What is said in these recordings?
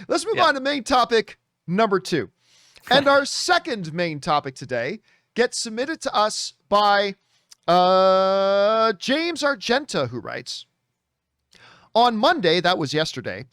Let's move on to main topic number 2. And our second main topic today gets submitted to us by James Argenta, who writes, on Monday, that was yesterday,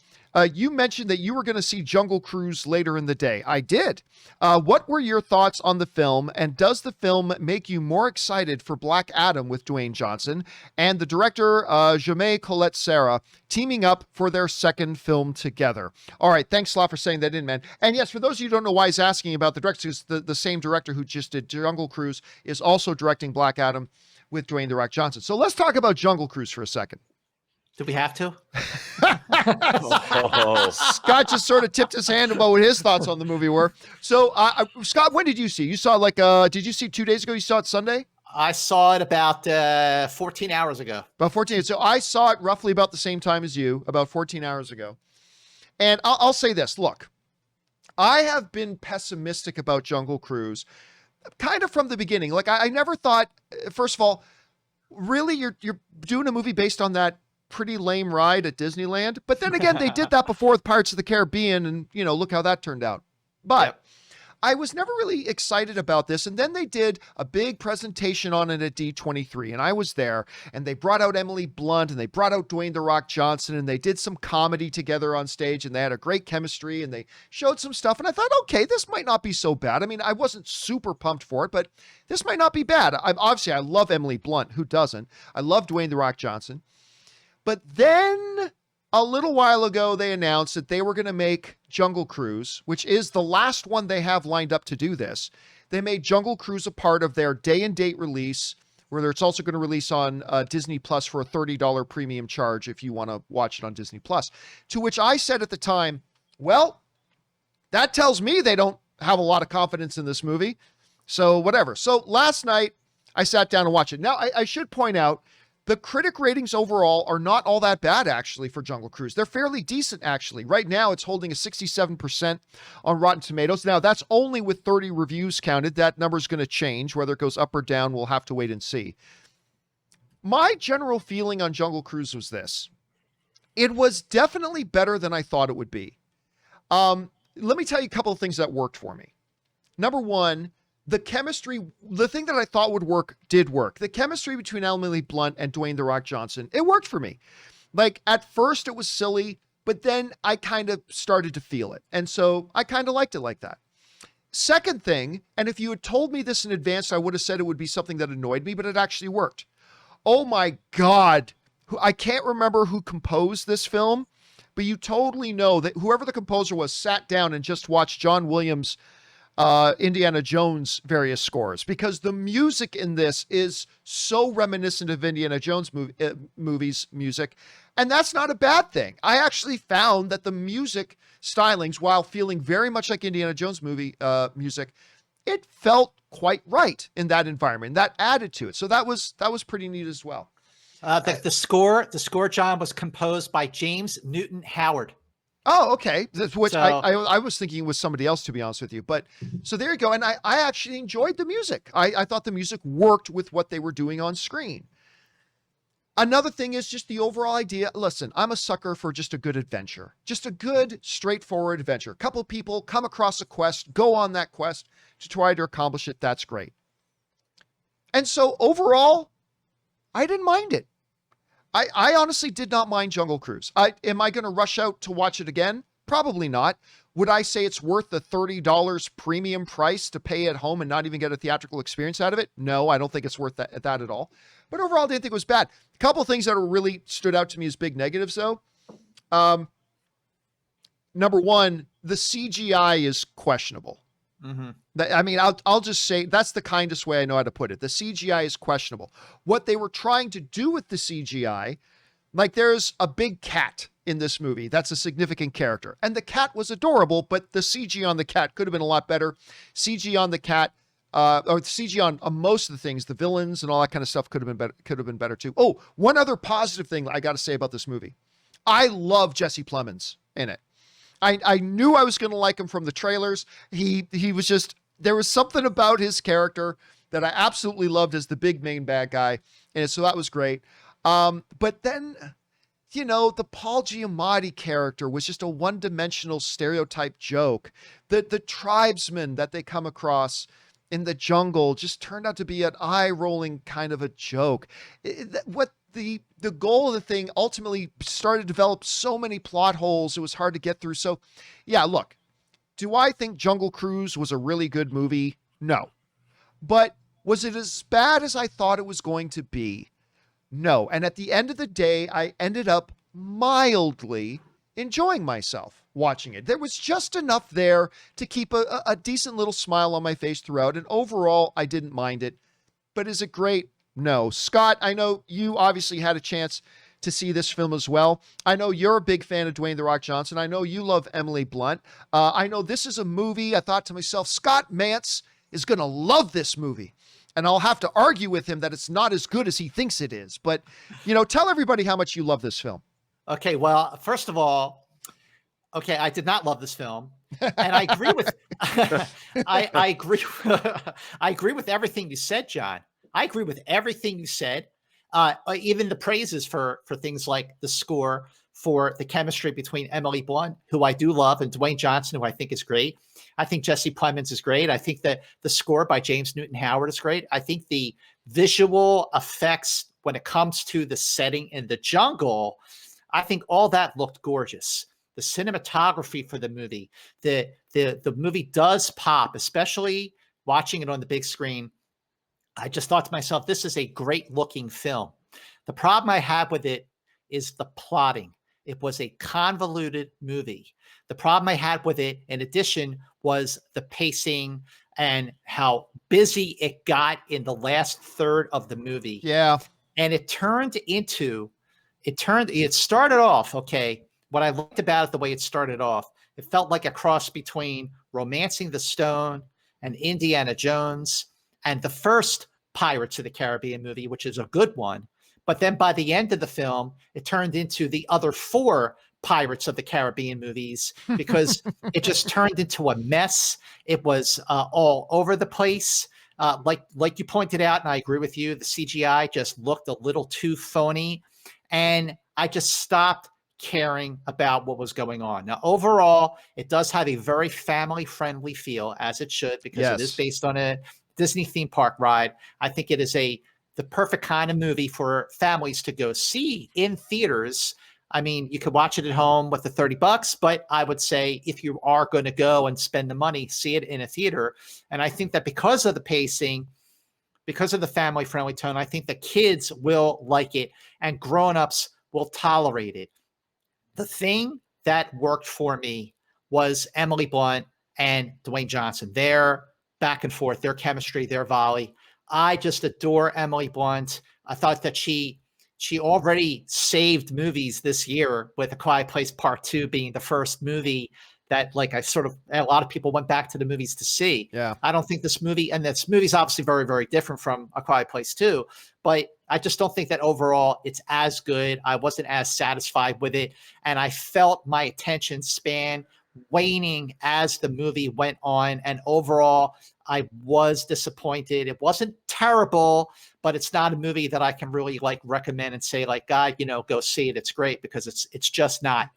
you mentioned that you were going to see Jungle Cruise later in the day. I did. What were your thoughts on the film, and does the film make you more excited for Black Adam with Dwayne Johnson and the director, Jaume Collet-Serra, teaming up for their second film together? All right, thanks a lot for saying that in, man. And yes, for those of you who don't know why he's asking about the director, the same director who just did Jungle Cruise is also directing Black Adam with Dwayne "The Rock" Johnson. So let's talk about Jungle Cruise for a second. Do we have to? Scott just sort of tipped his hand about what his thoughts on the movie were. So, Scott, when did you see? You saw did you see 2 days ago? You saw it Sunday? I saw it about 14 hours ago. About 14. So I saw it roughly about the same time as you, about 14 hours ago. And I'll say this. Look, I have been pessimistic about Jungle Cruise kind of from the beginning. Like, I never thought, first of all, really, you're doing a movie based on that pretty lame ride at Disneyland. But then again, they did that before with Pirates of the Caribbean, and look how that turned out. But I was never really excited about this. And then they did a big presentation on it at D23, and I was there, and they brought out Emily Blunt, and they brought out Dwayne "The Rock" Johnson, and they did some comedy together on stage, and they had a great chemistry, and they showed some stuff. And I thought, okay, this might not be so bad. I mean, I wasn't super pumped for it, but this might not be bad. I love Emily Blunt. Who doesn't? I love Dwayne "The Rock" Johnson. But then a little while ago, they announced that they were going to make Jungle Cruise, which is the last one they have lined up to do this. They made Jungle Cruise a part of their day and date release, where it's also going to release on Disney Plus for a $30 premium charge if you want to watch it on Disney Plus. To which I said at the time, well, that tells me they don't have a lot of confidence in this movie. So whatever. So last night, I sat down and watched it. Now, I should point out, the critic ratings overall are not all that bad, actually, for Jungle Cruise. They're fairly decent, actually. Right now, it's holding a 67% on Rotten Tomatoes. Now, that's only with 30 reviews counted. That number's going to change. Whether it goes up or down, we'll have to wait and see. My general feeling on Jungle Cruise was this. It was definitely better than I thought it would be. Let me tell you a couple of things that worked for me. Number one, the chemistry, the thing that I thought would work, did work. The chemistry between Emily Blunt and Dwayne "The Rock" Johnson, it worked for me. Like, at first it was silly, but then I kind of started to feel it. And so I kind of liked it like that. Second thing, and if you had told me this in advance, I would have said it would be something that annoyed me, but it actually worked. Oh my God. I can't remember who composed this film, but you totally know that whoever the composer was sat down and just watched John Williams' Indiana Jones various scores, because the music in this is so reminiscent of Indiana Jones movies music. And that's not a bad thing. I actually found that the music stylings, while feeling very much like Indiana Jones movie music, it felt quite right in that environment. That added to it. So that was pretty neat as well. The score, John, was composed by James Newton Howard. Oh, okay. Which I was thinking it was somebody else, to be honest with you. But so there you go. And I actually enjoyed the music. I thought the music worked with what they were doing on screen. Another thing is just the overall idea. Listen, I'm a sucker for just a good adventure. Just a good, straightforward adventure. A couple of people come across a quest, go on that quest to try to accomplish it. That's great. And so overall, I didn't mind it. I honestly did not mind Jungle Cruise. Am I going to rush out to watch it again? Probably not. Would I say it's worth the $30 premium price to pay at home and not even get a theatrical experience out of it? No, I don't think it's worth that at all. But overall, I didn't think it was bad. A couple of things that really stood out to me as big negatives, though. Number one, the CGI is questionable. Mm-hmm. I mean, I'll just say that's the kindest way I know how to put it. The CGI is questionable. What they were trying to do with the CGI, like there's a big cat in this movie. That's a significant character. And the cat was adorable, but the CG on the cat could have been a lot better. CG on the cat, or CG on most of the things, the villains and all that kind of stuff could have been better too. Oh, one other positive thing I got to say about this movie. I love Jesse Plemons in it. I knew I was going to like him from the trailers. He was just, there was something about his character that I absolutely loved as the big main bad guy. And so that was great. But then you know, the Paul Giamatti character was just a one-dimensional stereotype joke. The tribesmen that they come across in the jungle just turned out to be an eye-rolling kind of a joke. What the goal of the thing ultimately started to develop so many plot holes, it was hard to get through. So, yeah, look, do I think Jungle Cruise was a really good movie? No. But was it as bad as I thought it was going to be? No. And at the end of the day, I ended up mildly enjoying myself watching it. There was just enough there to keep a decent little smile on my face throughout. And overall, I didn't mind it. But is it great? No. Scott, I know you obviously had a chance to see this film as well. I know you're a big fan of Dwayne "The Rock" Johnson. I know you love Emily Blunt. I know this is a movie. I thought to myself, Scott Mantz is going to love this movie. And I'll have to argue with him that it's not as good as he thinks it is. But, you know, tell everybody how much you love this film. Okay, well, first of all, okay, I did not love this film, and I agree with I agree I agree with everything you said, John. I agree with everything you said. Even the praises for things like the score, for the chemistry between Emily Blunt, who I do love, and Dwayne Johnson, who I think is great. I think Jesse Plemons is great. I think that the score by James Newton Howard is great. I think the visual effects when it comes to the setting in the jungle, I think all that looked gorgeous. The cinematography for the movie, the movie does pop, especially watching it on the big screen. I just thought to myself, this is a great looking film. The problem I have with it is the plotting. It was a convoluted movie. The problem I had with it, in addition, was the pacing and how busy it got in the last third of the movie. Yeah. And it started off, okay, what I liked about it, the way it started off, it felt like a cross between Romancing the Stone and Indiana Jones and the first Pirates of the Caribbean movie, which is a good one. But then by the end of the film, it turned into the other 4 Pirates of the Caribbean movies because it just turned into a mess. It was all over the place. Like you pointed out, and I agree with you, the CGI just looked a little too phony. And I just stopped caring about what was going on. Now, overall, it does have a very family-friendly feel, as it should, because it is based on a Disney theme park ride. I think it is the perfect kind of movie for families to go see in theaters. I mean, you could watch it at home with the $30, but I would say if you are going to go and spend the money, see it in a theater. And I think that because of the pacing, because of the family-friendly tone, I think the kids will like it and grown-ups will tolerate it. The thing that worked for me was Emily Blunt and Dwayne Johnson. Their back and forth, their chemistry, their volley. I just adore Emily Blunt. I thought that she already saved movies this year, with A Quiet Place Part 2 being the first movie that, like, a lot of people went back to the movies to see. Yeah. I don't think this movie's obviously very, very different from A Quiet Place 2, but I just don't think that overall it's as good. I wasn't as satisfied with it, and I felt my attention span waning as the movie went on, and overall I was disappointed. It wasn't terrible, but it's not a movie that I can really recommend and say God, go see it. It's great, because it's just not.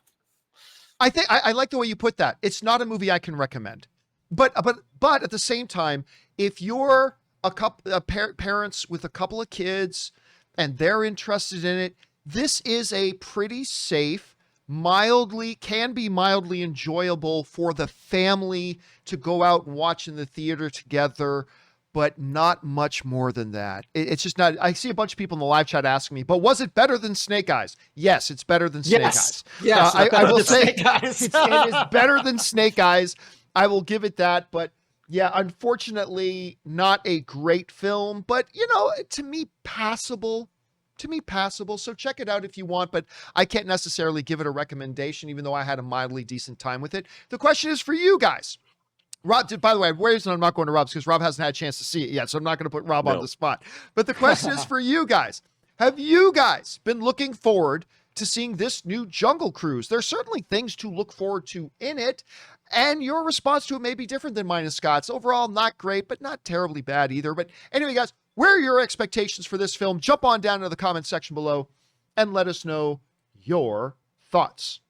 I think I like the way you put that. It's not a movie I can recommend, but at the same time, if you're parents with a couple of kids and they're interested in it, this is a pretty safe, can be mildly enjoyable for the family to go out and watch in the theater together, but not much more than that. It's just not. I see a bunch of people in the live chat asking me, but was it better than Snake Eyes? Yes, it's better than Snake Eyes. Yes, I will say it is better than Snake Eyes. I will give it that, but yeah, unfortunately, not a great film, but to me, passable. So check it out if you want, but I can't necessarily give it a recommendation, even though I had a mildly decent time with it. The question is for you guys. Rob, by the way, I'm not going to Rob's because Rob hasn't had a chance to see it yet, so I'm not going to put Rob on the spot. But the question is for you guys. Have you guys been looking forward to seeing this new Jungle Cruise? There's certainly things to look forward to in it, and your response to it may be different than mine and Scott's. Overall, not great, but not terribly bad either. But anyway, guys, where are your expectations for this film? Jump on down into the comment section below and let us know your thoughts.